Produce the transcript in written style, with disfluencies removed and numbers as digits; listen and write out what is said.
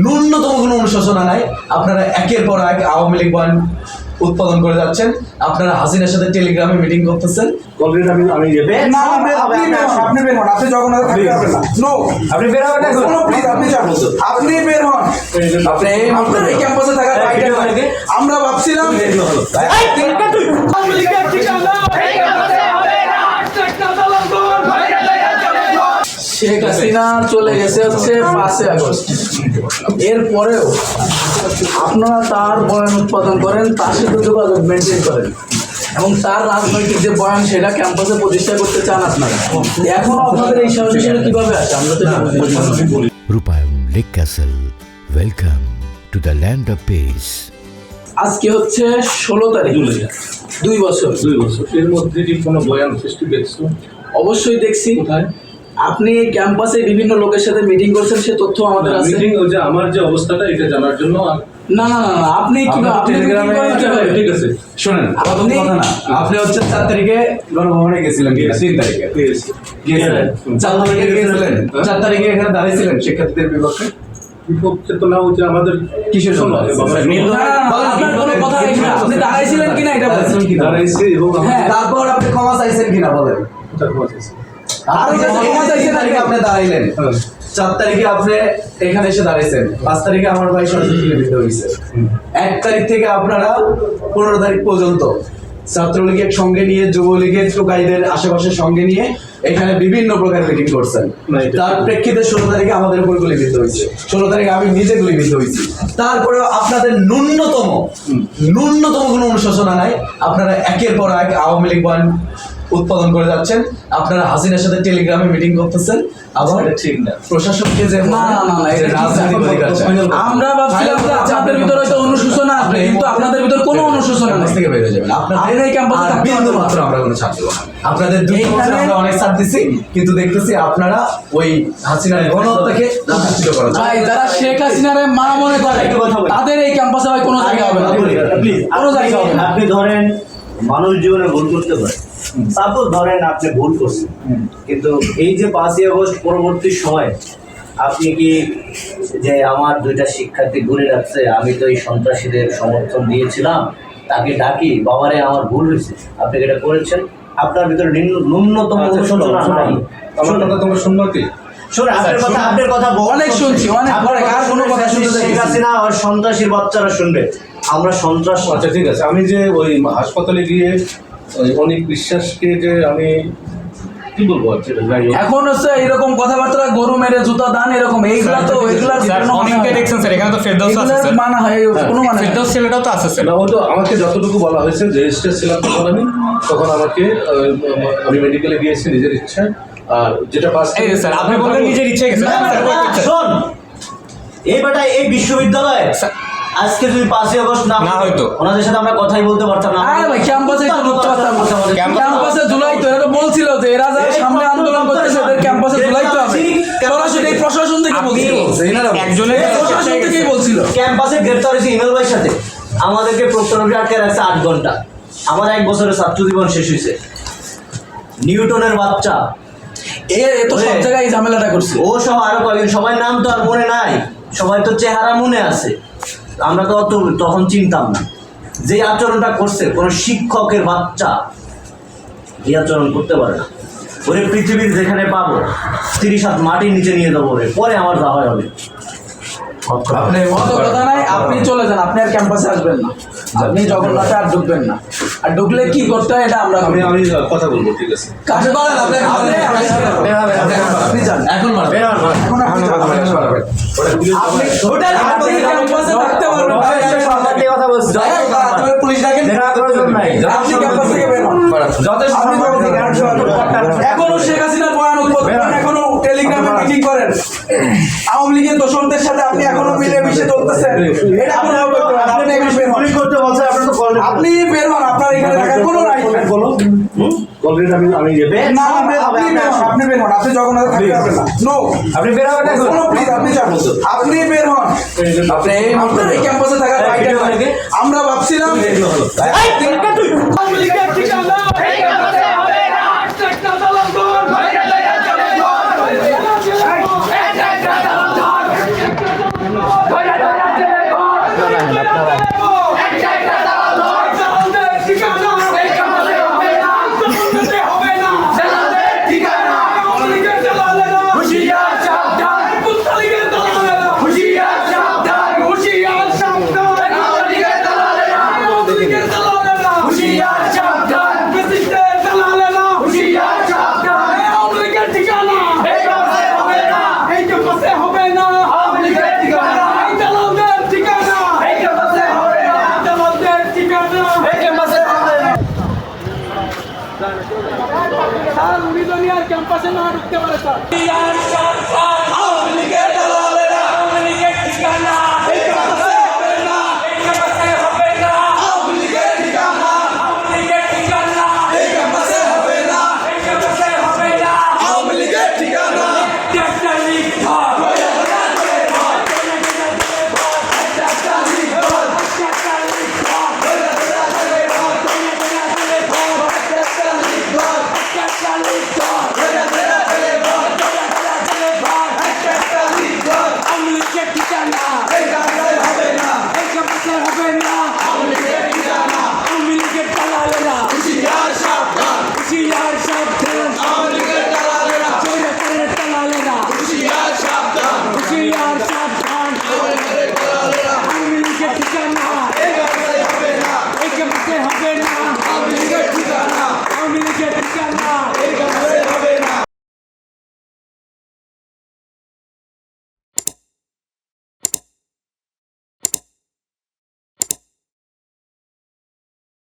ন্যূনতম কোনো অনুশোচনা নাই। আপনারা একের পর এক আওয়ামী লীগ বয়ান উৎপাদন করে যাচ্ছেন। আপনারা হাসিনার সাথে টেলিগ্রামে মিটিং করতেছেন। আপনি যখন আপনি বের হবেন আপনি বের হন। আপনার এই ক্যাম্পাসে থাকার আমরা ভাবছিলাম শেখ হাসিনা চলে গেছে হচ্ছে 5 আগস্ট। এরপরেও আপনারা তার বয়ান উৎপাদন করেন, তার সাথে যোগাযোগ মেনটেন করেন এবং তার রাজনৈতিক যে বয়ান সেটা ক্যাম্পাসে প্রতিষ্ঠা করতে চান আপনারা। এখনো আপনাদের এই সাহসিকতা কিভাবে আছে আমরা তো রূপায়ণ lake castle, welcome to the land of piece. আজকে হচ্ছে 16 তারিখ, 2 বছর। এর মধ্যে কি কোনো বয়ান সৃষ্টি দেখছো? অবশ্যই দেখছি। কোথায়? আপনি ক্যাম্পাসে বিভিন্ন লোকের সাথে মিটিং করছেন, সে তথ্য আমাদের আছে। মিটিং ওই যে আমার যে অবস্থাটা এটা জানার জন্য না না না আপনি কি টেলিগ্রামে ঠিক আছে শুনেন, আপনি কথা না, আপনি হচ্ছে 4 তারিখে গণভবনে গেছিলেন, 3 তারিখে গিয়েছিলেন, 4 তারিখে গেছিলেন, 4 তারিখে এখানে দাঁড়িয়েছিলেন শিক্ষার্থীদের বিপক্ষে। বিপক্ষে তো না হচ্ছে আমাদের কিসের জন্য আপনার কোনো কথা এখানে আপনি দাঁড়াইছিলেন কিনা এটা বলছেন কিনা? দাঁড়াইছি এবং তারপর আপনি ক্ষমা চাইছেন কিনা বলেন। আপনি দাঁড়াইলেন 4 তারিখে, আপনি এখানে এসে দাঁড়িয়েছেন। 5 তারিখে আমার ভাই সরাসরি লিখিত হয়েছে। 1 তারিখ থেকে আপনারা 15 তারিখ পর্যন্ত ছাত্রলীগের সঙ্গে নিয়ে, যুবলীগের টোকাইদের আশেপাশে সঙ্গে নিয়ে এখানে বিভিন্ন প্রকার মিটিং করছেন। তার প্রেক্ষিতে 16 তারিখে আমাদের উপর গুলিবিদ্ধ হয়েছে। 16 তারিখে আমি নিজে গুলিবিদ্ধ হয়েছি। তারপরেও আপনাদের ন্যূনতম কোনো অনুশোচনা নাই। আপনারা একের পর এক আওয়ামী লীগ বয়ান উৎপাদন করে যাচ্ছেন। আপনারা হাসিনার সাথে টেলিগ্রামে মিটিং করতেছেন। আবার ঠিক না, প্রশাসনকে যে আমরা ভাবছিলাম যে আপনাদের ভিতরে হয়তো অনুশোচনা আসবে, কিন্তু আপনাদের ভিতর কোনো অনুশোচনা নেই। থেকে বের হয়ে যাবেন আপনাদের এই ক্যাম্পাসে বিন্দু মাত্র আমরা কোনো ছাড় দেব না। আপনাদের 2 বছর আমরা অনেক ছাড় দিছি, কিন্তু দেখতেছি আপনারা ওই হাসিনার গণহত্যাকে প্রতিষ্ঠিত করার জন্য। ভাই যারা শেখ হাসিনারে মা মনে করে তাদের এই ক্যাম্পাসে ভাই কোনো জায়গা হবে না, কোনো জায়গা হবে না। আপনি ধরেন মানুষ জীবনে ভুল করতে পারে, সাপোজ ধরেন আপনি ভুল করছেন, কিন্তু এই যে 5ই আগস্ট পরবর্তী সময় আপনি কি যে আমার 2টা শিক্ষার্থী ঘুরে রাখছে, আমি তো এই সন্ত্রাসীদের সমর্থন দিয়েছিলাম, তাকে ডাকি বাবারে আমার ভুল হয়েছে, আপনি এটা করেছেন, আপনার ভিতরে ন্যূনতম অনুশোচনা নাই। আমার কথা তোমরা শুনবা কি? শুনে আপনার কথা অনেক শুনছি, অনেক আর কোনো কথা শুনতে শেখ হাসিনা আর সন্ত্রাসীর বাচ্চারা শুনবে, আমরা সন্ত্রাস। আচ্ছা ঠিক আছে, আমি যে ওই হাসপাতালে গিয়ে অনেক বিশ্বাসকে যে আমি কি বলবো, এখন হচ্ছে এরকম কথাবার্তা, গরু মেরে জুতা দান, এরকম এইগুলা তো অনেককে দেখছেন স্যার, এখানে তো ফেরদৌস আছে স্যার, মানা হয় কোনো মানে ফেরদৌস ছেলেটাও তো আছে স্যার। না, ও তো আমাকে যতটুকু বলা হয়েছে যে রেজিস্টার ছিলাম তখন আমাকে আমি মেডিকেলে গিয়েছি নিজের ইচ্ছা। আর যেটা এই স্যার আপনি বললেন নিজের ইচ্ছে গেছে শোন, এই বেটা এই বিশ্ববিদ্যালয়ে আজকে যদি 5ই আগস্ট না হয়তো ওনাদের সাথে আমরা কথাই বলতে পারতাম না। আরে ভাই ক্যাম্পাসে তো ঢুকতে পারতাম না, ক্যাম্পাসে জুলাই তো এরা বলছিল যে এরা যারা সামনে আন্দোলন করতেছে এদের ক্যাম্পাসে জুলাই তো হবে, সরাসরি প্রশাসন থেকে বলছিল, একজনের প্রশাসন থেকেই বলছিল। ক্যাম্পাসে গ্রেফতার হয়েছে ইমেল ভাইয়ের সাথে, আমাদেরকে প্রক্টরকে আটকে রাখছে 8 ঘন্টা। আমার 1 বছরের ছাত্র জীবন শেষ হয়েছে। নিউটনের বাচ্চা এ তো সব জায়গায় ঝামেলাটা করছে, ও সহ আরো কয়েকজন, সবাই নাম তো আর মনে নাই, সবাই তো চেহারা মনে আছে। আমরা তো অত তখন চিনতাম না। যে আচরণটা করছে কোন শিক্ষকের বাচ্চা এই আচরণ করতে পারে না। ওরে পৃথিবীর যেখানে পাবো 30 হাত মাটির নিচে নিয়ে যাবো, ওরে পরে আমার যাওয়া হবে। আপনি অত কথা নাই, আপনি চলে যান, আপনি আর ক্যাম্পাসে আসবেন না, আপনি জগন্নাথে আর ঢুকবেন না। আর ঢুকলে কি করতে হয় এটা আমরা আমি কথা বলবো, ঠিক আছে? কাছে বলেন আপনি যান, এখন আপনি ক্যাম্পাসে থাকতে পারবেন, পুলিশ ডাকেন, আপনি ক্যাম্পাস থেকে বের হন। এখনো শেখ হাসিনার বয়ান উৎপাদন, এখনো টেলিগ্রামে মিটিং করেন, আওয়ামী লীগের দোষরদের সাথে আপনি এখনো মিলে মিশে চলতেছেন, এটা কোনো আপনি বের হন, আপনার এখানে থাকার কোনো রাইট নেই। আমি আপনি বের হন, আপনি জগন্নাথে থাকতে পারবেন না, নো আপনি বের হবেন প্লিজ, আপনি যান, আপনি বের হন। আপনার এই ক্যাম্পাসে থাকার রাইট আছে। আমরা ভাবছিলাম No! রাখেন, আপনারা ক্যাম্পাসে না ঢুকতে পারে স্যার